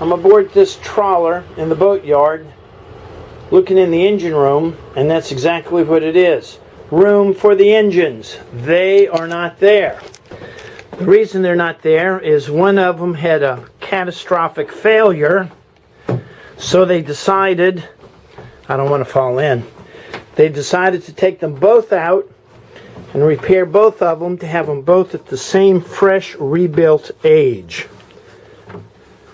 I'm aboard this trawler in the boatyard looking in the engine room, and that's exactly what it is. Room for the engines. They are not there. The reason they're not there is one of them had a catastrophic failure, so they decided, I don't want to fall in, they decided to take them both out and repair both of them to have them both at the same fresh rebuilt age.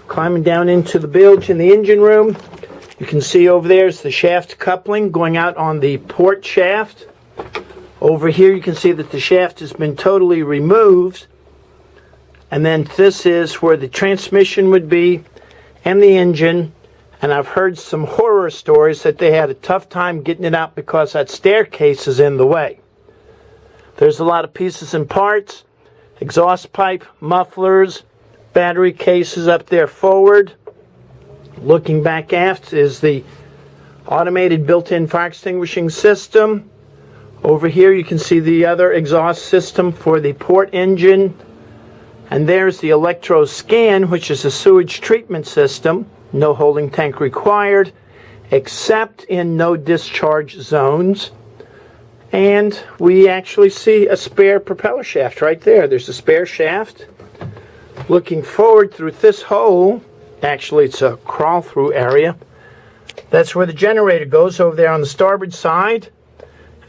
Climbing down into the bilge in the engine room, you can see over there is the shaft coupling going out on the port shaft. Over here you can see that the shaft has been totally removed. And then this is where the transmission would be and the engine. And I've heard some horror stories that they had a tough time getting it out because that staircase is in the way. There's a lot of pieces and parts, exhaust pipe, mufflers, battery cases up there forward. Looking back aft is the automated built-in fire extinguishing system. Over here you can see the other exhaust system for the port engine. And there's the electro-scan, which is a sewage treatment system. No holding tank required, except in no discharge zones. And we actually see a spare propeller shaft right there. There's a spare shaft. Looking forward through this hole, actually it's a crawl-through area. That's where the generator goes, over there on the starboard side.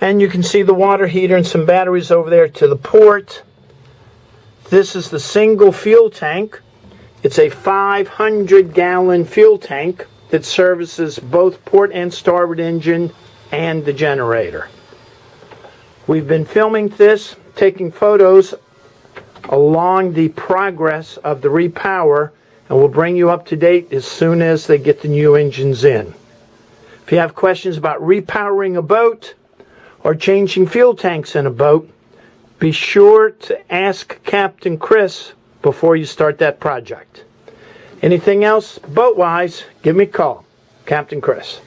And you can see the water heater and some batteries over there to the port. This is the single fuel tank. It's a 500-gallon fuel tank that services both port and starboard engine and the generator. We've been filming this, taking photos along the progress of the repower, and we'll bring you up to date as soon as they get the new engines in. If you have questions about repowering a boat or changing fuel tanks in a boat, be sure to ask Captain Chris before you start that project. Anything else boat-wise, give me a call. Captain Chris.